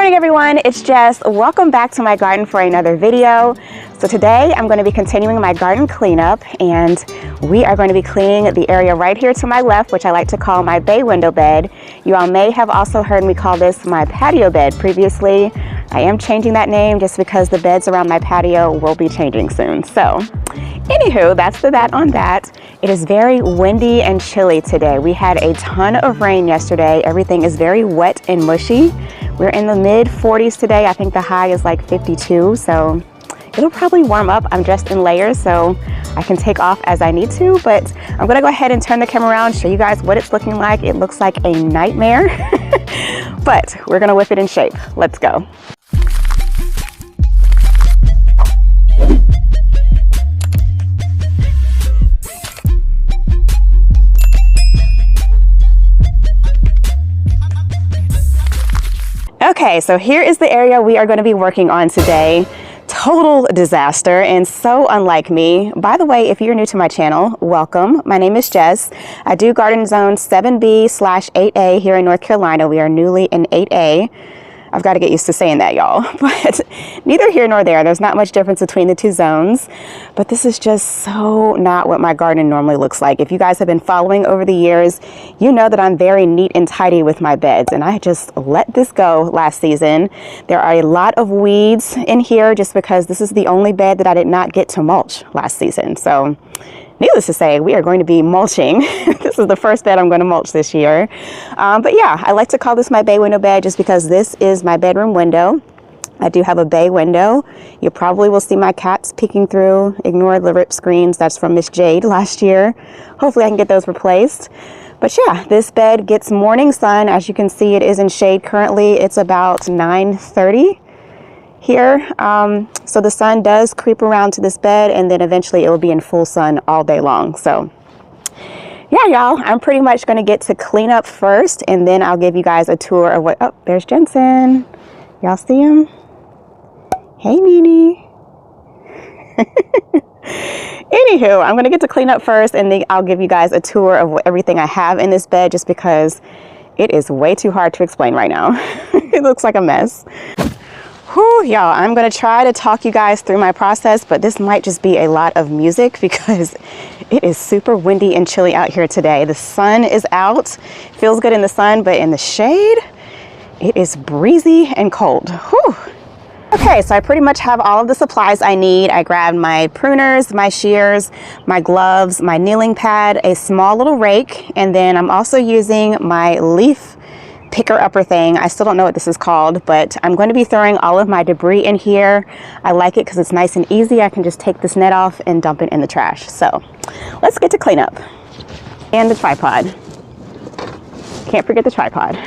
morning everyone, it's Jess. Welcome back to my garden for another video. So today I'm going to be continuing my garden cleanup, and we are going to be cleaning the area right here to my left, which I like to call my bay window bed. You all may have also heard me call this my patio bed previously. I am changing that name just because the beds around my patio will be changing soon. So anywho, that's that on that. It is very windy and chilly today. We had a ton of rain yesterday. Everything is very wet and mushy. We're in the mid 40s today. I think the high is like 52, so it'll probably warm up. I'm dressed in layers, so I can take off as I need to, but I'm gonna go ahead and turn the camera around, show you guys what it's looking like. It looks like a nightmare, but we're gonna whip it in shape. Let's go. Okay, so here is the area we are going to be working on today. Total disaster and so unlike me. By the way, if you're new to my channel, welcome. My name is Jess. I do garden zone 7B/8A here in North Carolina. We are newly in 8A. I've got to get used to saying that, y'all, but neither here nor there. There's not much difference between the two zones, but this is just so not what my garden normally looks like. If you guys have been following over the years, you know that I'm very neat and tidy with my beds, and I just let this go last season. There are a lot of weeds in here just because this is the only bed that I did not get to mulch last season. So needless to say, we are going to be mulching. This is the first bed I'm going to mulch this year. But yeah, I like to call this my bay window bed just because this is my bedroom window. I do have a bay window. You probably will see my cats peeking through. Ignore the rip screens. That's from Miss Jade last year. Hopefully I can get those replaced. But yeah, this bed gets morning sun. As you can see, it is in shade currently. It's about 9:30. Here, so the sun does creep around to this bed, and then eventually it will be in full sun all day long. So yeah, y'all, I'm pretty much going to get to clean up first, and then I'll give you guys a tour of what. Oh, there's Jensen. Y'all see him? Hey, Nene. Anywho, I'm going to get to clean up first, and then I'll give you guys a tour of everything I have in this bed, just because it is way too hard to explain right now. It looks like a mess. Whew, y'all, I'm going to try to talk you guys through my process, but this might just be a lot of music because it is super windy and chilly out here today. The sun is out, feels good in the sun, but in the shade, it is breezy and cold. Whew. Okay, so I pretty much have all of the supplies I need. I grabbed my pruners, my shears, my gloves, my kneeling pad, a small little rake, and then I'm also using my leaf picker upper thing. I still don't know what this is called, but I'm going to be throwing all of my debris in here. I like it because it's nice and easy. I can just take this net off and dump it in the trash. So let's get to cleanup. And the tripod. Can't forget the tripod.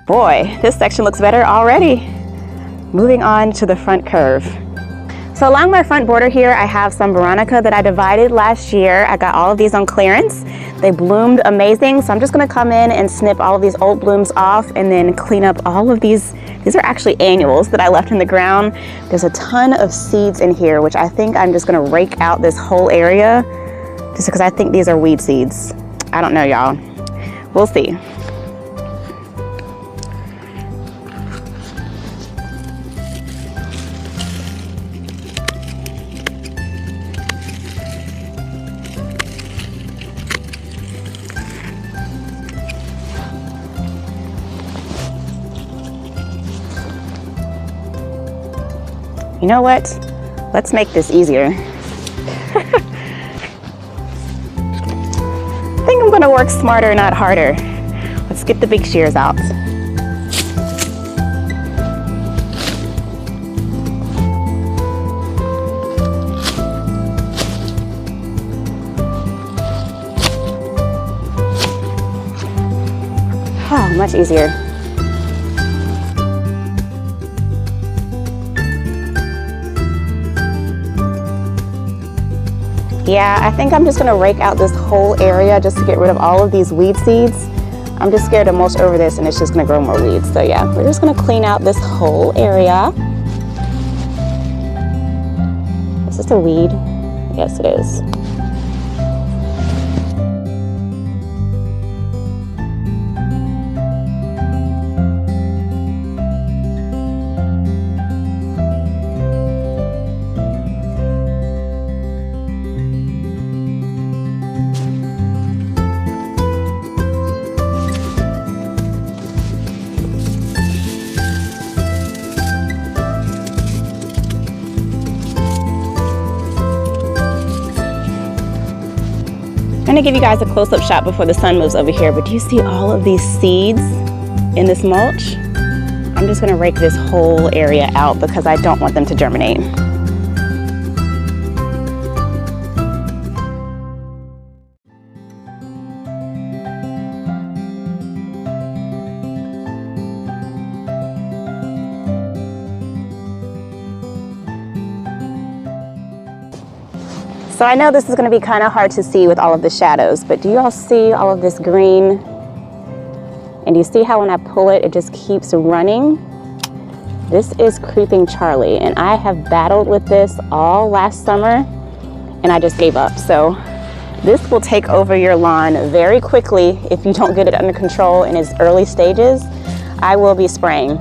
Boy, this section looks better already. Moving on to the front curve. So along my front border here, I have some veronica that I divided last year. I got all of these on clearance. They bloomed amazing. So I'm just gonna come in and snip all of these old blooms off and then clean up all of these. These are actually annuals that I left in the ground. There's a ton of seeds in here, which I think I'm just gonna rake out this whole area just because I think these are weed seeds. I don't know, y'all. We'll see. You know what? Let's make this easier. I think I'm gonna work smarter, not harder. Let's get the big shears out. Oh, much easier. Yeah, I think I'm just gonna rake out this whole area just to get rid of all of these weed seeds. I'm just scared to mulch over this and it's just gonna grow more weeds. So yeah, we're just gonna clean out this whole area. Is this a weed? Yes, it is. I'm gonna give you guys a close-up shot before the sun moves over here, but do you see all of these seeds in this mulch? I'm just gonna rake this whole area out because I don't want them to germinate. So I know this is going to be kind of hard to see with all of the shadows, but do you all see all of this green? And do you see how when I pull it, it just keeps running? This is Creeping Charlie, and I have battled with this all last summer, and I just gave up. So this will take over your lawn very quickly if you don't get it under control in its early stages. I will be spraying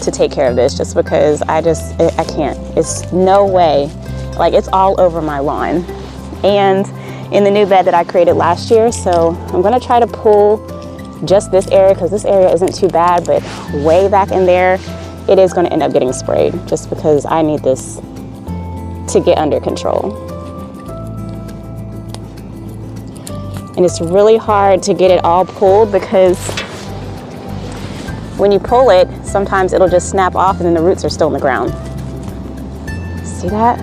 to take care of this just because I can't. It's no way. Like, it's all over my lawn and in the new bed that I created last year. So I'm gonna try to pull just this area because this area isn't too bad, but way back in there, it is gonna end up getting sprayed just because I need this to get under control. And it's really hard to get it all pulled because when you pull it, sometimes it'll just snap off and then the roots are still in the ground. See that?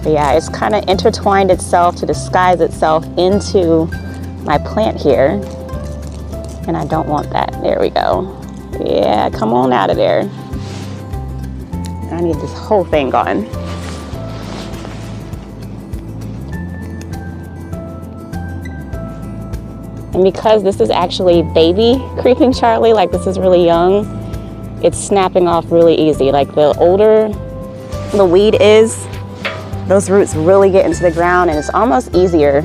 But yeah, it's kind of intertwined itself to disguise itself into my plant here. And I don't want that. There we go. Yeah, come on out of there. I need this whole thing gone. And because this is actually baby Creeping Charlie, like this is really young, it's snapping off really easy. Like the older the weed is, those roots really get into the ground and it's almost easier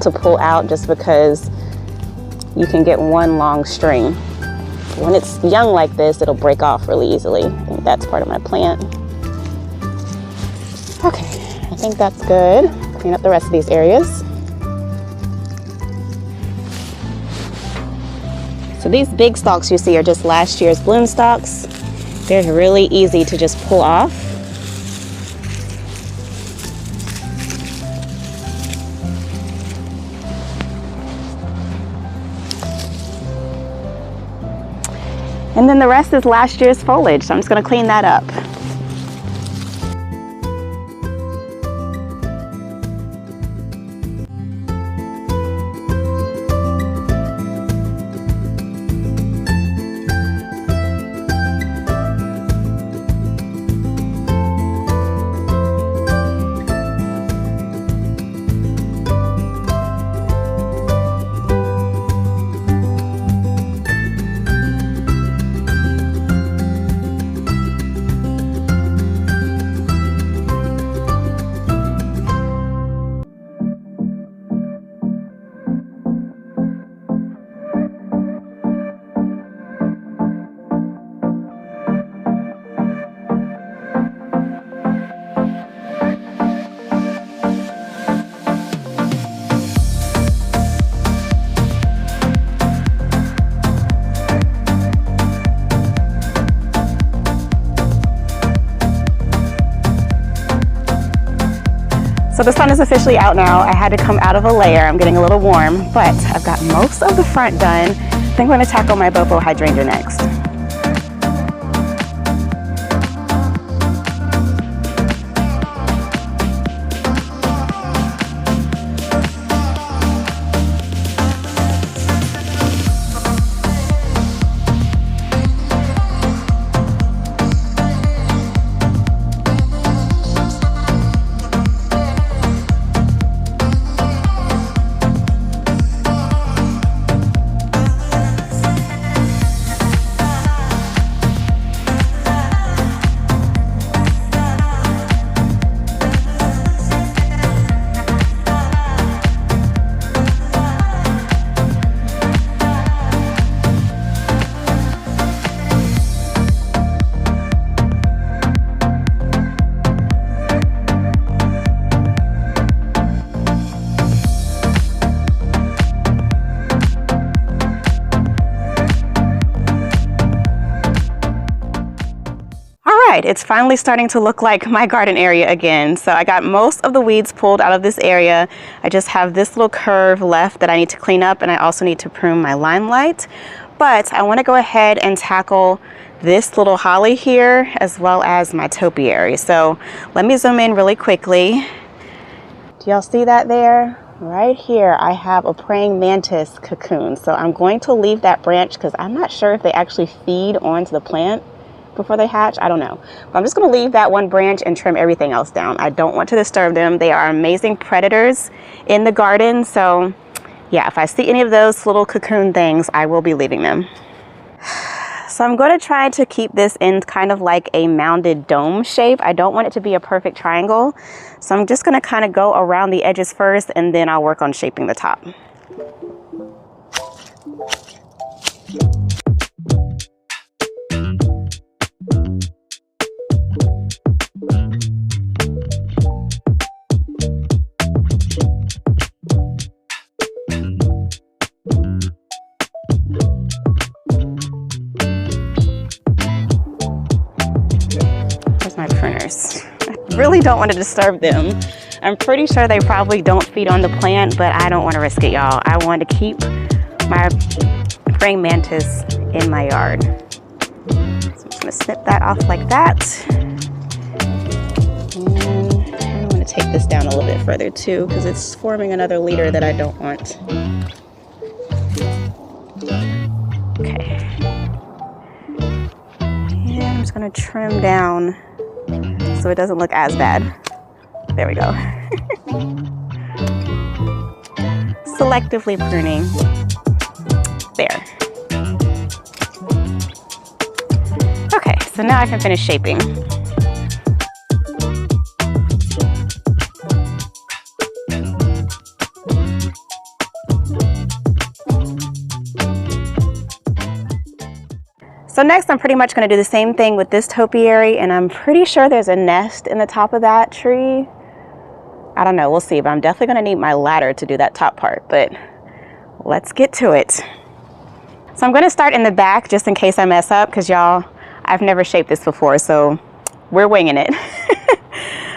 to pull out just because you can get one long string. When it's young like this, it'll break off really easily. I think that's part of my plant. Okay, I think that's good. Clean up the rest of these areas. So these big stalks you see are just last year's bloom stalks. They're really easy to just pull off. And then the rest is last year's foliage, so I'm just gonna clean that up. So the sun is officially out now. I had to come out of a layer. I'm getting a little warm, but I've got most of the front done. I think I'm going to tackle my Bobo hydrangea next. right, it's finally starting to look like my garden area again. So I got most of the weeds pulled out of this area. I just have this little curve left that I need to clean up, and I also need to prune my limelight. But I want to go ahead and tackle this little holly here as well as my topiary. So let me zoom in really quickly. Do y'all see that there? Right here I have a praying mantis cocoon. So I'm going to leave that branch because I'm not sure if they actually feed onto the plant before they hatch. I don't know. But I'm just going to leave that one branch and trim everything else down. I don't want to disturb them. They are amazing predators in the garden. So yeah, if I see any of those little cocoon things, I will be leaving them. So I'm going to try to keep this in kind of like a mounded dome shape. I don't want it to be a perfect triangle. So I'm just going to kind of go around the edges first, and then I'll work on shaping the top. I really don't want to disturb them. I'm pretty sure they probably don't feed on the plant, but I don't want to risk it, y'all. I want to keep my praying mantis in my yard. So I'm just going to snip that off like that. And I'm going to take this down a little bit further too, because it's forming another leader that I don't want. Okay. And I'm just going to trim down so it doesn't look as bad. There we go. Selectively pruning. There. Okay, so now I can finish shaping. So next, I'm pretty much going to do the same thing with this topiary, and I'm pretty sure there's a nest in the top of that tree. I don't know, we'll see, but I'm definitely going to need my ladder to do that top part, but let's get to it. So I'm going to start in the back just in case I mess up, because y'all, I've never shaped this before, so we're winging it.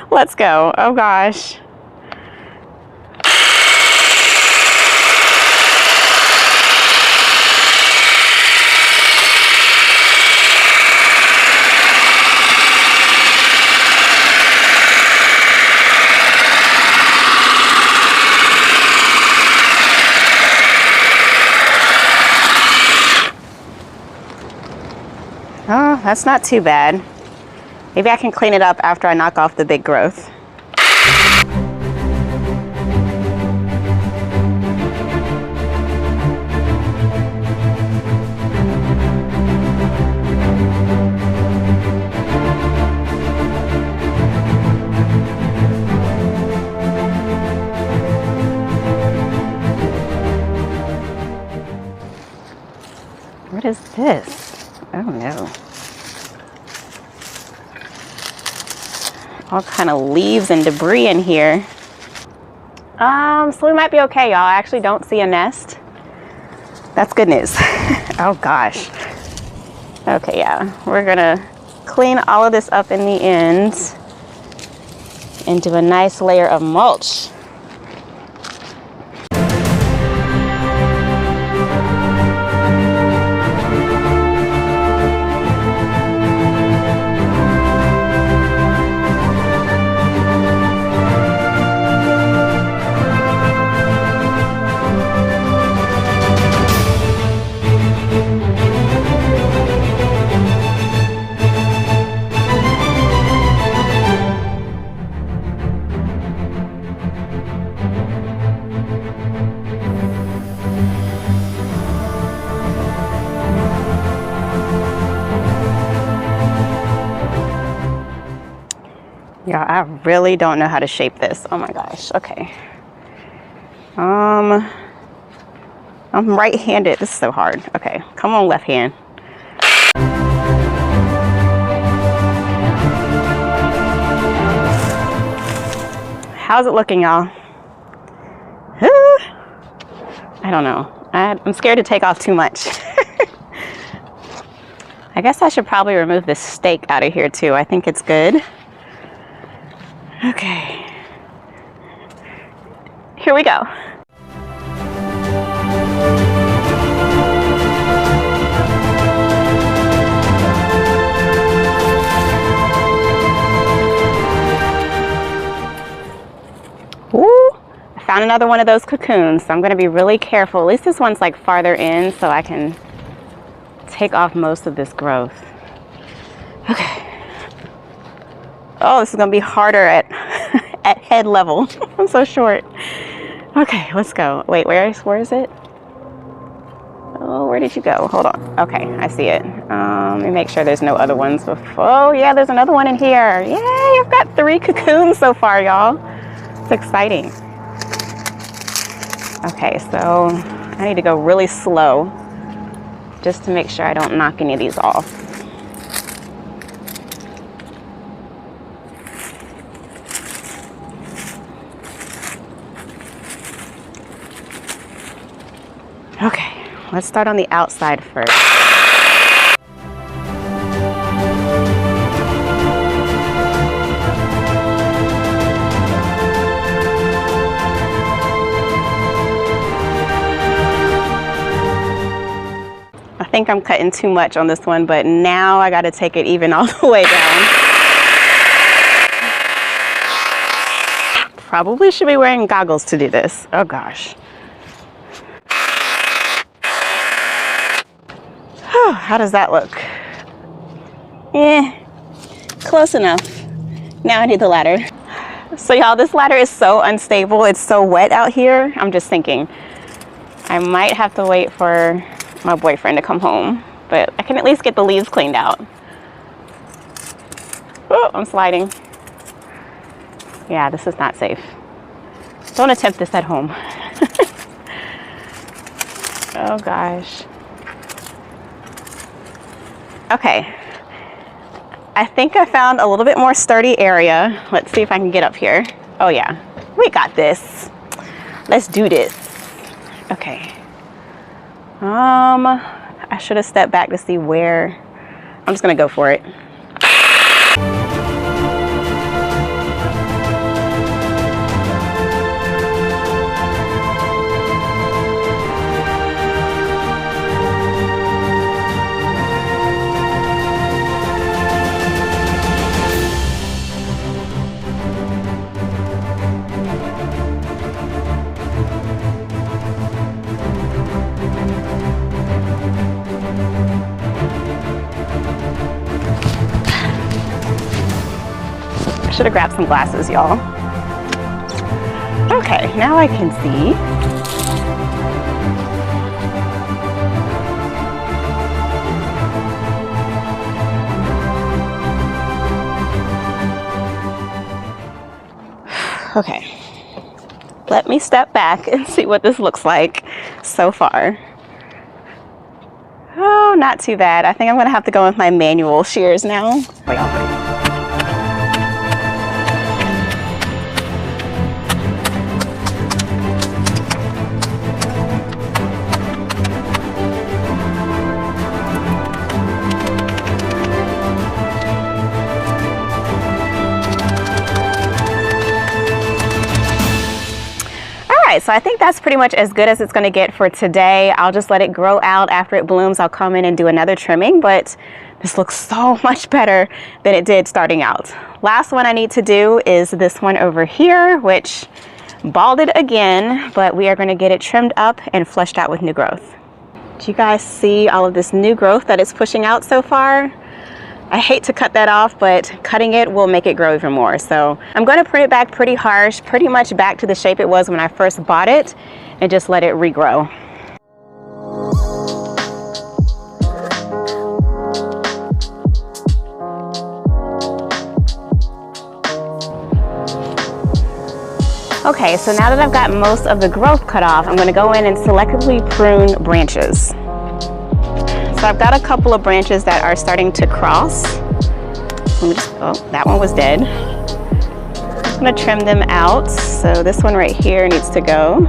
Let's go. Oh gosh. Oh, that's not too bad. Maybe I can clean it up after I knock off the big growth. What is this? Oh no. All kind of leaves and debris in here. So we might be okay, y'all. I actually don't see a nest. That's good news. Oh gosh. Okay, yeah. We're gonna clean all of this up in the end and do a nice layer of mulch. Yeah, I really don't know how to shape this. Oh my gosh. Okay. I'm right-handed. This is so hard. Okay, come on, left hand. How's it looking, y'all? I don't know. I'm scared to take off too much. I guess I should probably remove this stake out of here too. I think it's good. Okay. Here we go. Ooh, I found another one of those cocoons, so I'm going to be really careful. At least this one's like farther in, so I can take off most of this growth. Okay. Oh, this is going to be harder at at head level. I'm so short. Okay, let's go. Wait, where is it? Oh, where did you go? Hold on. Okay, I see it. Let me make sure there's no other ones before. Oh yeah, there's another one in here. Yay, I've got 3 cocoons so far, y'all. It's exciting. Okay, so I need to go really slow just to make sure I don't knock any of these off. Okay, let's start on the outside first. I think I'm cutting too much on this one, but now I got to take it even all the way down. Probably should be wearing goggles to do this. Oh gosh. How does that look? Close enough. Now I need the ladder. So y'all, this ladder is so unstable. It's so wet out here. I'm just thinking I might have to wait for my boyfriend to come home, but I can at least get the leaves cleaned out. Oh, I'm sliding. Yeah, this is not safe. Don't attempt this at home. Oh gosh. Okay, I think I found a little bit more sturdy area. Let's see if I can get up here. Oh yeah, we got this. Let's do this. Okay. I should have stepped back to see where. I'm just gonna go for it. Should have grabbed some glasses, y'all. Okay, now I can see. Okay, let me step back and see what this looks like so far. Oh, not too bad. I think I'm gonna have to go with my manual shears now. Wait, so I think that's pretty much as good as it's going to get for today. I'll just let it grow out. After it blooms, I'll come in and do another trimming, but this looks so much better than it did starting out. Last one I need to do is this one over here, which balded again, but we are going to get it trimmed up and fleshed out with new growth. Do you guys see all of this new growth that it's pushing out so far? I hate to cut that off, but cutting it will make it grow even more. So I'm going to prune it back pretty harsh, pretty much back to the shape it was when I first bought it, and just let it regrow. Okay, so now that I've got most of the growth cut off, I'm going to go in and selectively prune branches. So I've got a couple of branches that are starting to cross. Oh, that one was dead. I'm going to trim them out. So this one right here needs to go.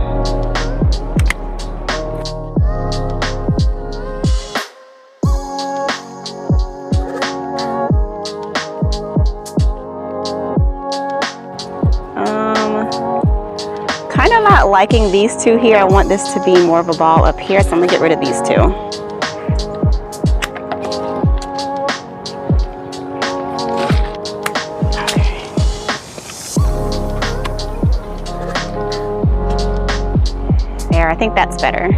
not liking these two here. I want this to be more of a ball up here, so I'm gonna get rid of these two. There, I think that's better.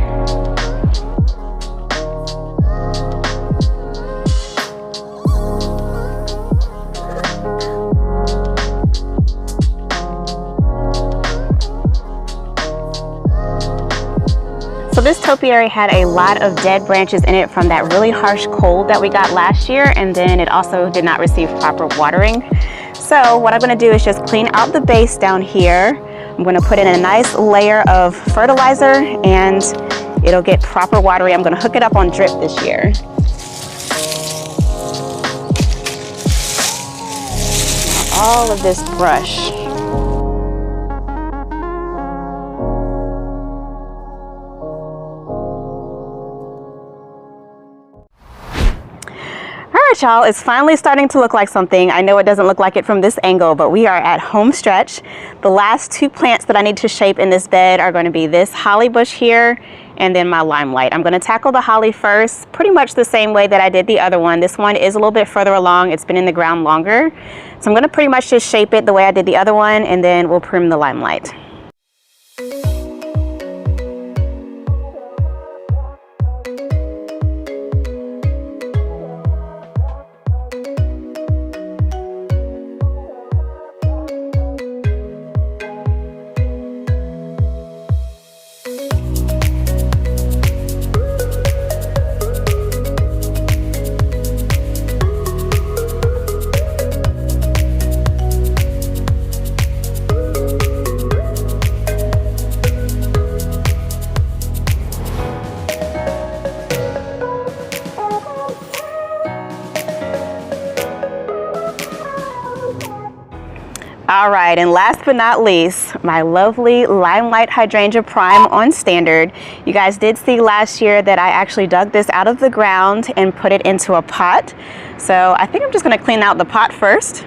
So this topiary had a lot of dead branches in it from that really harsh cold that we got last year, and then it also did not receive proper watering. So what I'm going to do is just clean out the base down here. I'm going to put in a nice layer of fertilizer and it'll get proper watering. I'm going to hook it up on drip this year. All of this brush. Y'all, it's finally starting to look like something. I know it doesn't look like it from this angle, but we are at home stretch. The last two plants that I need to shape in this bed are going to be this holly bush here and then my limelight. I'm going to tackle the holly first, pretty much the same way that I did the other one. This one is a little bit further along. It's been in the ground longer. So I'm going to pretty much just shape it the way I did the other one, and then we'll prune the limelight. All right, and last but not least, my lovely Limelight Hydrangea Prime on standard. You guys did see last year that I actually dug this out of the ground and put it into a pot. So I think I'm just gonna clean out the pot first.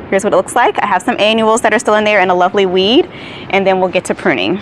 Here's what it looks like. I have some annuals that are still in there and a lovely weed, and then we'll get to pruning.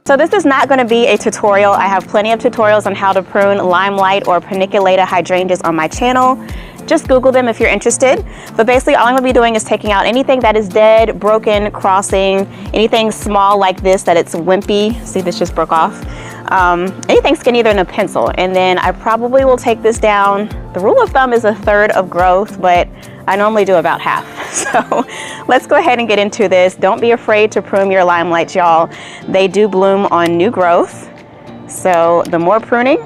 So this is not going to be a tutorial. I have plenty of tutorials on how to prune limelight or paniculata hydrangeas on my channel. Just Google them if you're interested. But basically all I'm going to be doing is taking out anything that is dead, broken, crossing, anything small like this that it's wimpy. See, this just broke off. Anything skinnier than a pencil. And then I probably will take this down. The rule of thumb is 1/3 of growth, but I normally do about half. So let's go ahead and get into this. Don't be afraid to prune your limelights, y'all. They do bloom on new growth. So the more pruning,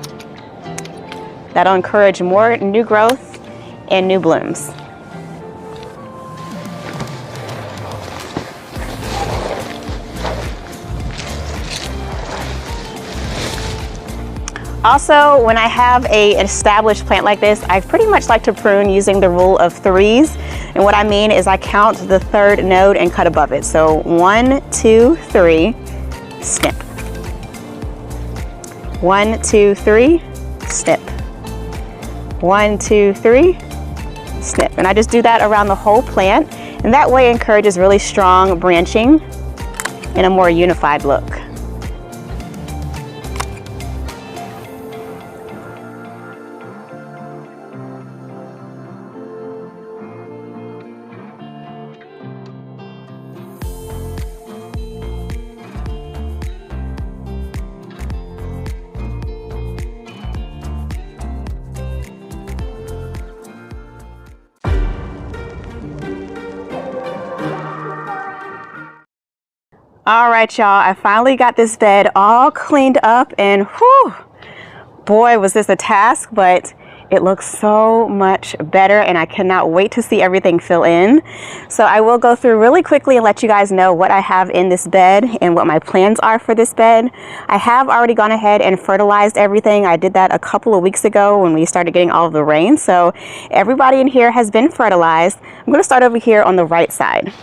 that'll encourage more new growth and new blooms. Also, when I have an established plant like this, I pretty much like to prune using the rule of 3s. And what I mean is I count the 3rd node and cut above it. So 1, 2, 3, snip. 1, 2, 3, snip. 1, 2, 3, snip. And I just do that around the whole plant. And that way it encourages really strong branching and a more unified look. All right, y'all, I finally got this bed all cleaned up, and whew, boy, was this a task, but it looks so much better, and I cannot wait to see everything fill in. So I will go through really quickly and let you guys know what I have in this bed and what my plans are for this bed. I have already gone ahead and fertilized everything. I did that a couple of weeks ago when we started getting all of the rain. So everybody in here has been fertilized. I'm going to start over here on the right side.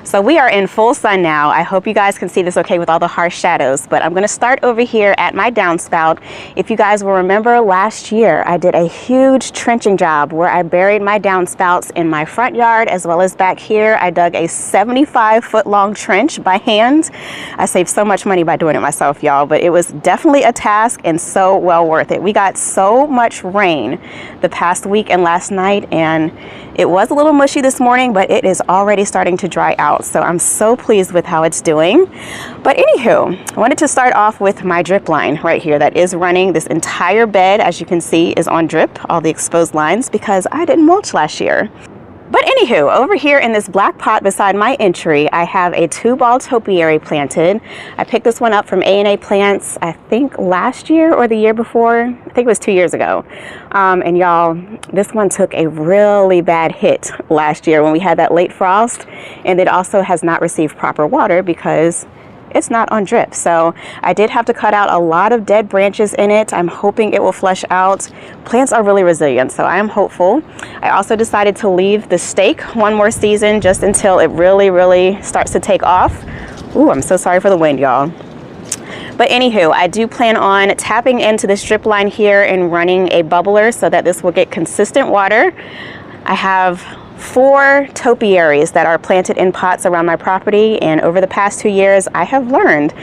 So we are in full sun now. I hope you guys can see this okay with all the harsh shadows, but I'm going to start over here at my downspout. If you guys will remember, last year I did a huge trenching job where I buried my downspouts in my front yard as well as back here. I dug a 75-foot long trench by hand. I saved so much money by doing it myself, y'all, but it was definitely a task and so well worth it. We got so much rain the past week and last night, and it was a little mushy this morning, but it is already starting to dry out. So I'm so pleased with how it's doing. But anywho, I wanted to start off with my drip line right here that is running. This entire bed, as you can see, is on drip, all the exposed lines, because I didn't mulch last year. But anywho, over here in this black pot beside my entry, I have a 2-ball topiary planted. I picked this one up from A&A Plants, I think last year or the year before. I think it was 2 years ago. And y'all, this one took a really bad hit last year when we had that late frost. And it also has not received proper water because it's not on drip. So I did have to cut out a lot of dead branches in it. I'm hoping it will flush out. Plants are really resilient, so I am hopeful. I also decided to leave the stake one more season just until it really starts to take off. Ooh, I'm so sorry for the wind, y'all. But anywho, I do plan on tapping into this drip line here and running a bubbler so that this will get consistent water. I have 4 topiaries that are planted in pots around my property, and over the past 2 years I have learned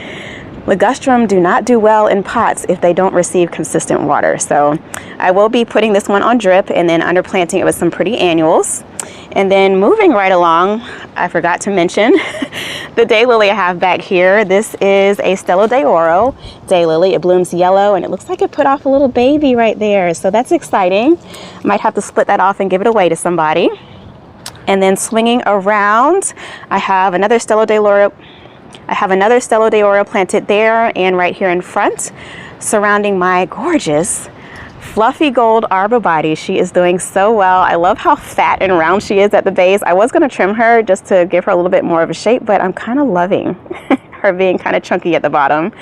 ligustrum do not do well in pots if they don't receive consistent water. So I will be putting this one on drip and then underplanting it with some pretty annuals. And then moving right along, I forgot to mention the daylily I have back here. This is a Stella de Oro daylily. It blooms yellow and it looks like it put off a little baby right there. So that's exciting. Might have to split that off and give it away to somebody. And then swinging around, I have another Stella de Oro. Planted there and right here in front, surrounding my gorgeous fluffy gold arborvitae. She is doing so well. I love how fat and round she is at the base. I was going to trim her just to give her a little bit more of a shape, but I'm kind of loving her being kind of chunky at the bottom.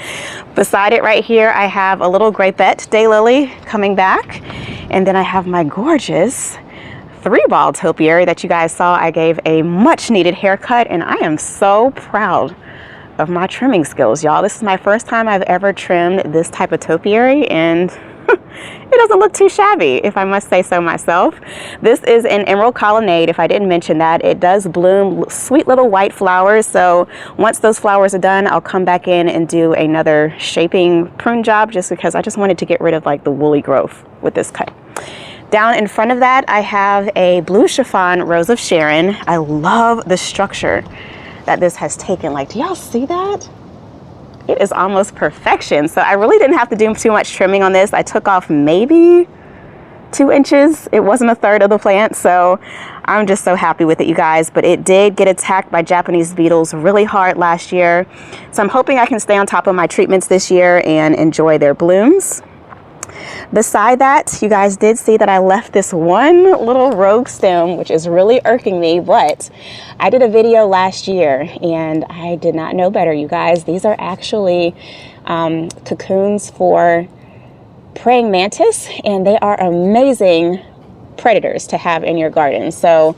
Beside it right here, I have a little grapette daylily coming back, and then I have my gorgeous 3-ball topiary that you guys saw. I gave a much needed haircut, and I am so proud of my trimming skills, y'all. This is my first time I've ever trimmed this type of topiary, and it doesn't look too shabby, if I must say so myself. This is an emerald colonnade. If I didn't mention that, it does bloom sweet little white flowers. So once those flowers are done, I'll come back in and do another shaping prune job, just because I just wanted to get rid of like the woolly growth with this cut. Down in front of that, I have a blue chiffon Rose of Sharon. I love the structure that this has taken. Like, do y'all see that? It is almost perfection. So I really didn't have to do too much trimming on this. I took off maybe 2 inches. It wasn't a third of the plant. So I'm just so happy with it, you guys. But it did get attacked by Japanese beetles really hard last year. So I'm hoping I can stay on top of my treatments this year and enjoy their blooms. Beside that, you guys did see that I left this one little rogue stem, which is really irking me, but I did a video last year and I did not know better, you guys. These are actually cocoons for praying mantis, and they are amazing predators to have in your garden. So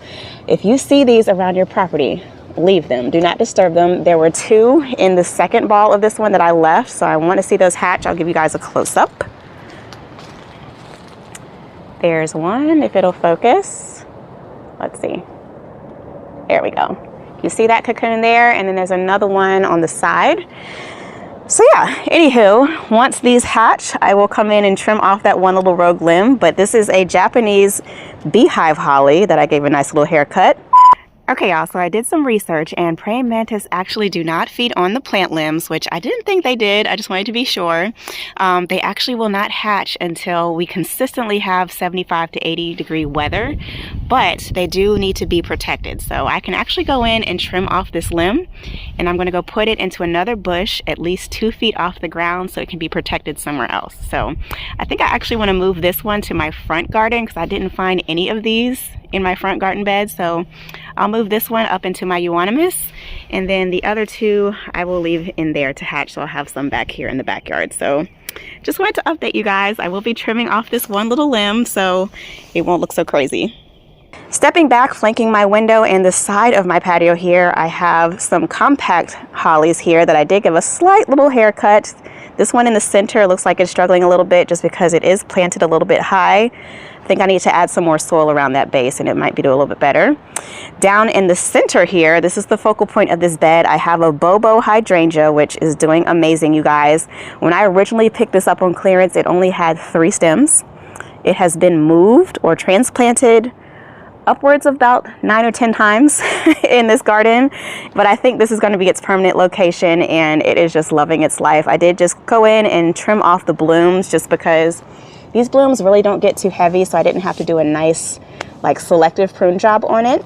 if you see these around your property, leave them. Do not disturb them. There were 2 in the second ball of this one that I left, so I want to see those hatch. I'll give you guys a close-up. There's one, if it'll focus. Let's see. There we go. You see that cocoon there? And then there's another one on the side. So yeah, anywho, once these hatch, I will come in and trim off that one little rogue limb. But this is a Japanese beehive holly that I gave a nice little haircut. Okay, y'all, so I did some research, and praying mantis actually do not feed on the plant limbs, which I didn't think they did. I just wanted to be sure. They actually will not hatch until we consistently have 75 to 80 degree weather, but they do need to be protected. So I can actually go in and trim off this limb, and I'm going to go put it into another bush at least 2 feet off the ground so it can be protected somewhere else. So I think I actually want to move this one to my front garden because I didn't find any of these in my front garden bed. So I'll move this one up into my euonymus, and then the other 2 I will leave in there to hatch, so I'll have some back here in the backyard. So just wanted to update you guys. I will be trimming off this one little limb so it won't look so crazy. Stepping back, flanking my window and the side of my patio here, I have some compact hollies here that I did give a slight little haircut. This one in the center looks like it's struggling a little bit just because it is planted a little bit high. I think I need to add some more soil around that base and it might be doing a little bit better. Down in the center here, this is the focal point of this bed. I have a Bobo hydrangea, which is doing amazing, you guys. When I originally picked this up on clearance, it only had 3 stems. It has been moved or transplanted upwards of about 9 or 10 times in this garden, but I think this is going to be its permanent location and it is just loving its life. I did just go in and trim off the blooms just because these blooms really don't get too heavy, so I didn't have to do a nice like selective prune job on it.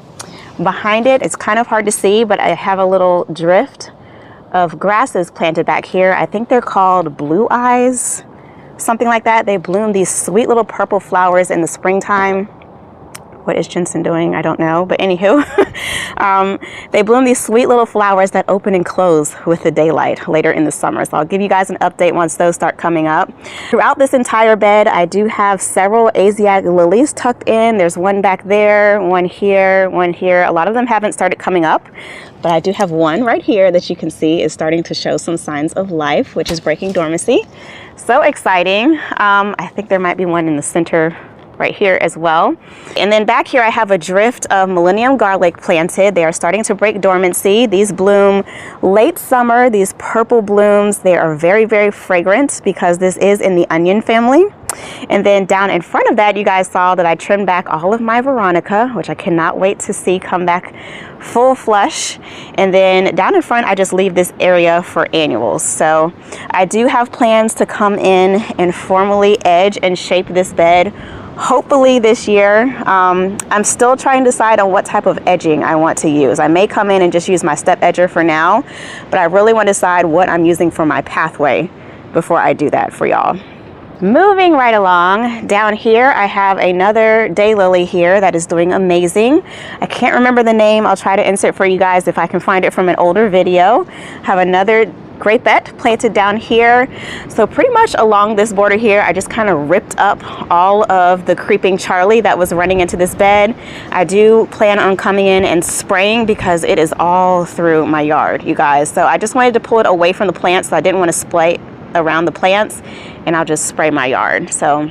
Behind it, it's kind of hard to see, but I have a little drift of grasses planted back here. I think they're called blue eyes, something like that. They bloom these sweet little purple flowers in the springtime. What is ginseng doing? I don't know, but anywho, they bloom these sweet little flowers that open and close with the daylight later in the summer. So I'll give you guys an update once those start coming up. Throughout this entire bed, I do have several Asiatic lilies tucked in. There's one back there, one here, one here. A lot of them haven't started coming up, but I do have one right here that you can see is starting to show some signs of life, which is breaking dormancy. So exciting. I think there might be one in the center right here as well. And then back here I have a drift of Millennium garlic planted. They are starting to break dormancy. These bloom late summer, these purple blooms. They are very, very fragrant because this is in the onion family. And then down in front of that, you guys saw that I trimmed back all of my Veronica, which I cannot wait to see come back full flush. And then down in front, I just leave this area for annuals. So I do have plans to come in and formally edge and shape this bed hopefully this year. I'm still trying to decide on what type of edging I want to use. I may come in and just use my step edger for now, but I really want to decide what I'm using for my pathway before I do that for y'all. Moving right along, down here I have another daylily here that is doing amazing. I can't remember the name. I'll try to insert for you guys if I can find it from an older video. Have another Kreatyve planted down here. So pretty much along this border here, I just kind of ripped up all of the creeping Charlie that was running into this bed. I do plan on coming in and spraying because it is all through my yard, you guys. So I just wanted to pull it away from the plants, so I didn't want to spray around the plants, and I'll just spray my yard. So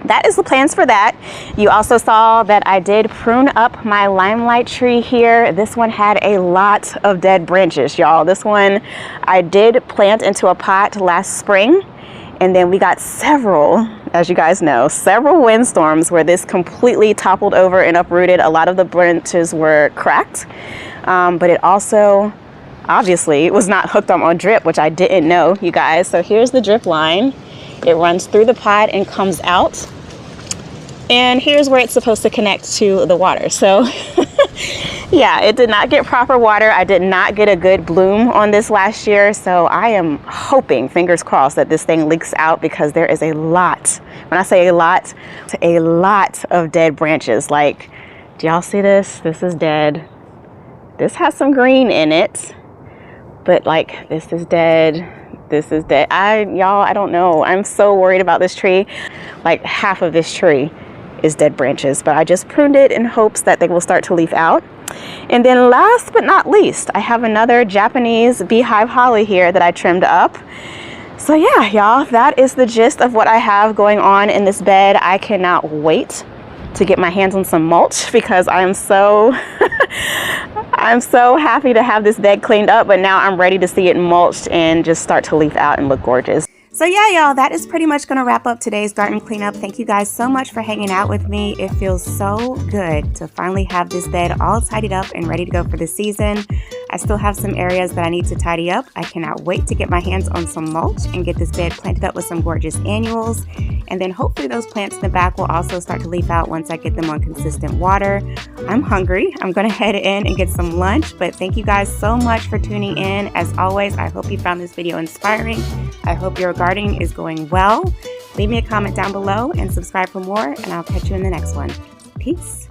that is the plans for that. You also saw that I did prune up my limelight tree here. This one had a lot of dead branches, y'all. This one I did plant into a pot last spring, and then we got several, as you guys know, several windstorms where this completely toppled over and uprooted. A lot of the branches were cracked, but it also obviously it was not hooked up on drip, which I didn't know, you guys. So here's the drip line. It runs through the pot and comes out, and here's where it's supposed to connect to the water. So yeah, it did not get proper water. I did not get a good bloom on this last year, so I am hoping, fingers crossed, that this thing leaks out, because there is a lot, when I say a lot of dead branches. Like, do y'all see this? This is dead. This has some green in it, but like, this is dead. This is dead. Y'all, I don't know. I'm so worried about this tree. Like, half of this tree is dead branches, but I just pruned it in hopes that they will start to leaf out. And then last but not least, I have another Japanese beehive holly here that I trimmed up. So yeah, y'all, that is the gist of what I have going on in this bed. I cannot wait to get my hands on some mulch, because I am so I'm so happy to have this bed cleaned up, but now I'm ready to see it mulched and just start to leaf out and look gorgeous. So yeah, y'all, that is pretty much going to wrap up today's garden cleanup. Thank you guys so much for hanging out with me. It feels so good to finally have this bed all tidied up and ready to go for the season. I still have some areas that I need to tidy up. I cannot wait to get my hands on some mulch and get this bed planted up with some gorgeous annuals. And then hopefully those plants in the back will also start to leaf out once I get them on consistent water. I'm hungry. I'm going to head in and get some lunch. But thank you guys so much for tuning in. As always, I hope you found this video inspiring. I hope your gardening is going well. Leave me a comment down below and subscribe for more, and I'll catch you in the next one. Peace.